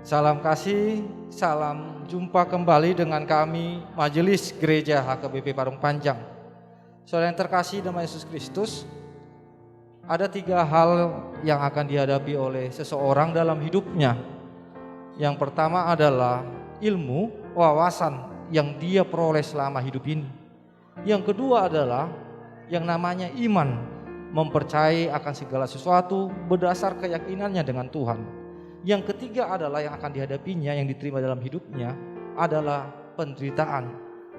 Salam kasih, salam jumpa kembali dengan kami Majelis Gereja HKBP Parung Panjang. Saudara yang terkasih dalam Yesus Kristus, ada 3 hal yang akan dihadapi oleh seseorang dalam hidupnya. Yang pertama adalah ilmu, wawasan yang dia peroleh selama hidup ini. Yang kedua adalah yang namanya iman, mempercayai akan segala sesuatu berdasar keyakinannya dengan Tuhan. Yang ketiga adalah yang akan dihadapinya, yang diterima dalam hidupnya adalah penderitaan,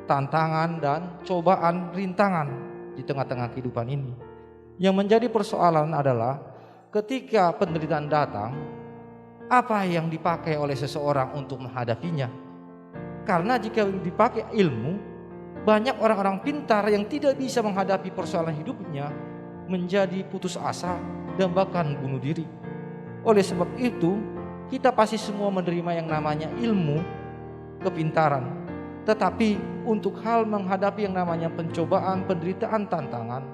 tantangan dan cobaan, rintangan di tengah-tengah kehidupan ini. Yang menjadi persoalan adalah ketika penderitaan datang, apa yang dipakai oleh seseorang untuk menghadapinya. Karena jika dipakai ilmu, banyak orang-orang pintar yang tidak bisa menghadapi persoalan hidupnya menjadi putus asa dan bahkan bunuh diri. Oleh sebab itu, kita pasti semua menerima yang namanya ilmu, kepintaran. Tetapi untuk hal menghadapi yang namanya pencobaan, penderitaan, tantangan,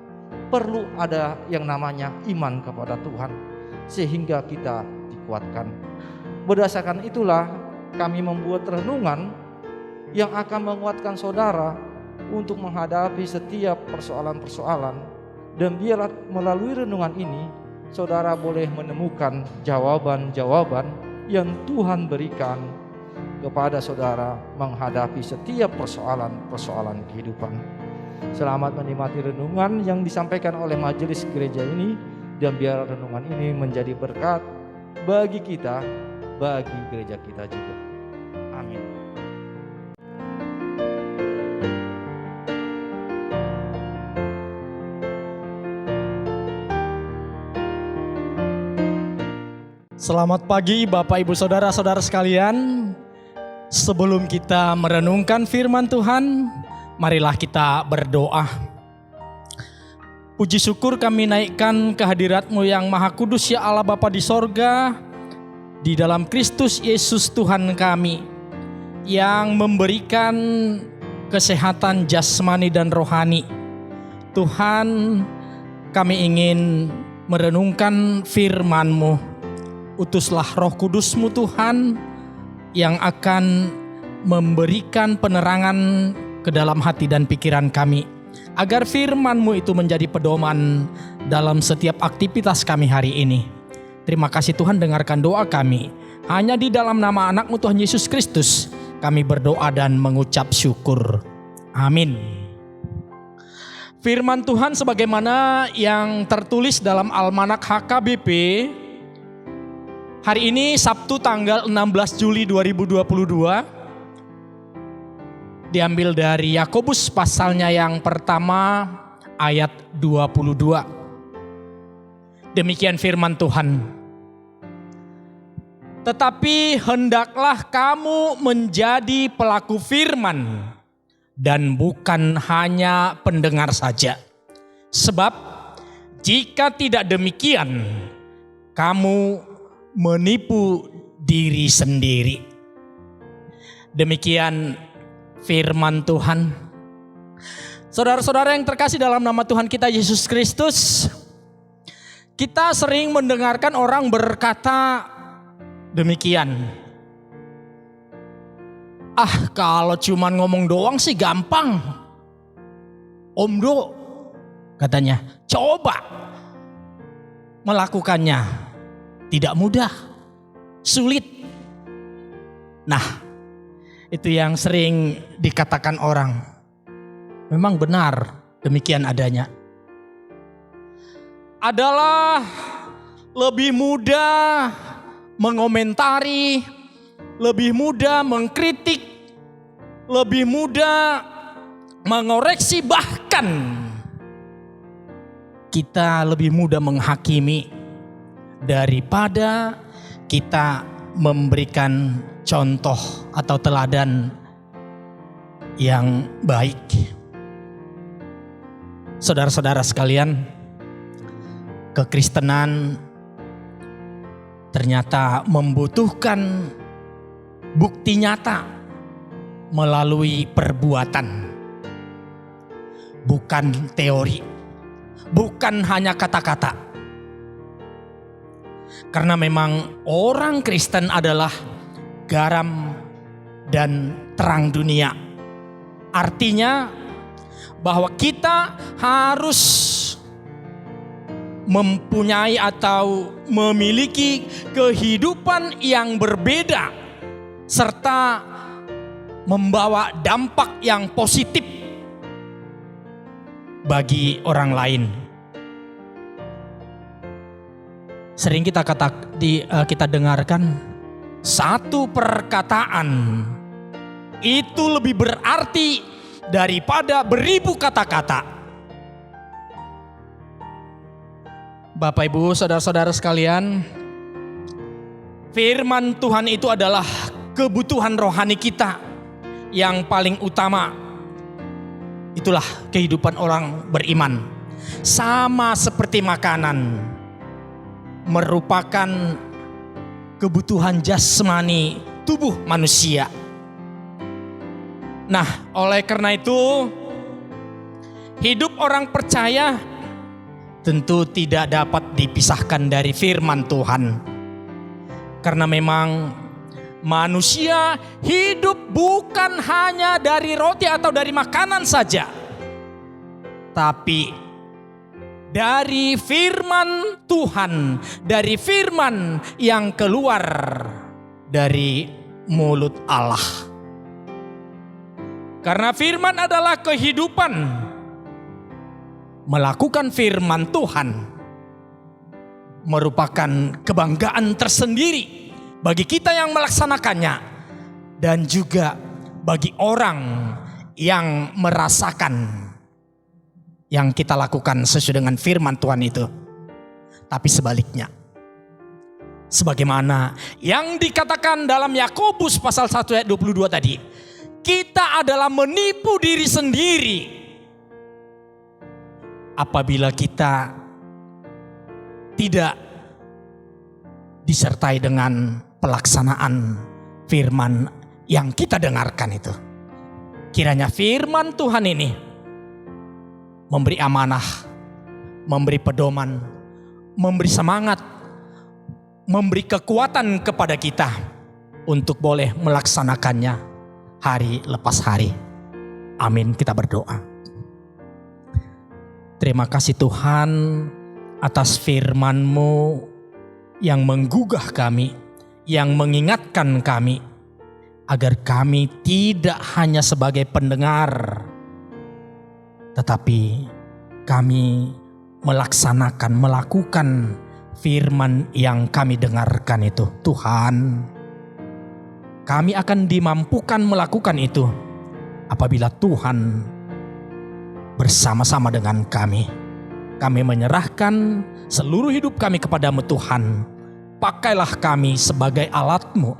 perlu ada yang namanya iman kepada Tuhan, sehingga kita dikuatkan. Berdasarkan itulah kami membuat renungan yang akan menguatkan saudara untuk menghadapi setiap persoalan-persoalan. Dan biarlah melalui renungan ini saudara boleh menemukan jawaban-jawaban yang Tuhan berikan kepada saudara menghadapi setiap persoalan-persoalan kehidupan. Selamat menikmati renungan yang disampaikan oleh majelis gereja ini, dan biar renungan ini menjadi berkat bagi kita, bagi gereja kita juga. Amin. Selamat pagi Bapak Ibu Saudara-saudara sekalian. Sebelum kita merenungkan firman Tuhan, marilah kita berdoa. Puji syukur kami naikkan kehadirat-Mu yang Maha Kudus, ya Allah Bapa di sorga, di dalam Kristus Yesus Tuhan kami, yang memberikan kesehatan jasmani dan rohani. Tuhan, kami ingin merenungkan firman-Mu. Utuslah Roh Kudus-Mu Tuhan, yang akan memberikan penerangan ke dalam hati dan pikiran kami, agar firman-Mu itu menjadi pedoman dalam setiap aktivitas kami hari ini. Terima kasih Tuhan, dengarkan doa kami. Hanya di dalam nama anak-Mu Tuhan Yesus Kristus kami berdoa dan mengucap syukur. Amin. Firman Tuhan sebagaimana yang tertulis dalam Almanak HKBP hari ini Sabtu tanggal 16 Juli 2022, diambil dari Yakobus pasalnya yang pertama ayat 22. Demikian firman Tuhan. Tetapi hendaklah kamu menjadi pelaku firman dan bukan hanya pendengar saja. Sebab jika tidak demikian, kamu menipu diri sendiri. Demikian firman Tuhan. Saudara-saudara yang terkasih dalam nama Tuhan kita Yesus Kristus, kita sering mendengarkan orang berkata demikian. Kalau cuman ngomong doang sih gampang, Om Do, katanya. Coba melakukannya. Tidak mudah, sulit. Nah, itu yang sering dikatakan orang. Memang benar demikian adanya. Adalah lebih mudah mengomentari, lebih mudah mengkritik, lebih mudah mengoreksi, bahkan kita lebih mudah menghakimi daripada kita memberikan contoh atau teladan yang baik. Saudara-saudara sekalian, kekristenan ternyata membutuhkan bukti nyata melalui perbuatan, bukan teori, bukan hanya kata-kata. Karena memang orang Kristen adalah garam dan terang dunia. Artinya bahwa kita harus mempunyai atau memiliki kehidupan yang berbeda serta membawa dampak yang positif bagi orang lain. Sering kita dengarkan satu perkataan itu lebih berarti daripada beribu kata-kata. Bapak Ibu, saudara-saudara sekalian, firman Tuhan itu adalah kebutuhan rohani kita yang paling utama. Itulah kehidupan orang beriman. Sama seperti makanan merupakan kebutuhan jasmani tubuh manusia. Nah, oleh karena itu, hidup orang percaya tentu tidak dapat dipisahkan dari firman Tuhan. Karena memang manusia hidup bukan hanya dari roti atau dari makanan saja, tapi dari firman Tuhan, dari firman yang keluar dari mulut Allah. Karena firman adalah kehidupan. Melakukan firman Tuhan merupakan kebanggaan tersendiri bagi kita yang melaksanakannya, dan juga bagi orang yang merasakan yang kita lakukan sesuai dengan firman Tuhan itu. Tapi sebaliknya, sebagaimana yang dikatakan dalam Yakobus pasal 1 ayat 22 tadi, kita adalah menipu diri sendiri apabila kita tidak disertai dengan pelaksanaan firman yang kita dengarkan itu. Kiranya firman Tuhan ini memberi amanah, memberi pedoman, memberi semangat, memberi kekuatan kepada kita untuk boleh melaksanakannya hari lepas hari. Amin, kita berdoa. Terima kasih Tuhan atas firman-Mu yang menggugah kami, yang mengingatkan kami, agar kami tidak hanya sebagai pendengar, tetapi kami melakukan firman yang kami dengarkan itu. Tuhan, kami akan dimampukan melakukan itu apabila Tuhan bersama-sama dengan kami. Kami menyerahkan seluruh hidup kami kepadamu Tuhan. Pakailah kami sebagai alat-Mu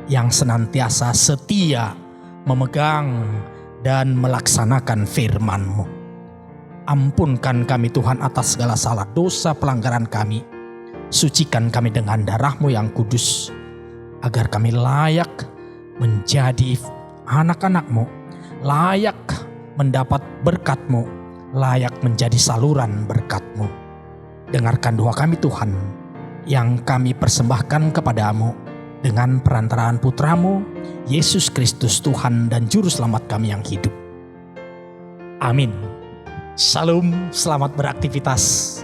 yang senantiasa setia memegang dan melaksanakan firman-Mu. Ampunkan kami Tuhan atas segala salah dosa pelanggaran kami. Sucikan kami dengan darah-Mu yang kudus, agar kami layak menjadi anak-anak-Mu, layak mendapat berkat-Mu, layak menjadi saluran berkat-Mu. Dengarkan doa kami Tuhan, yang kami persembahkan kepadamu dengan perantaraan Putra-Mu, Yesus Kristus Tuhan dan Juru Selamat kami yang hidup. Amin. Shalom, selamat beraktivitas.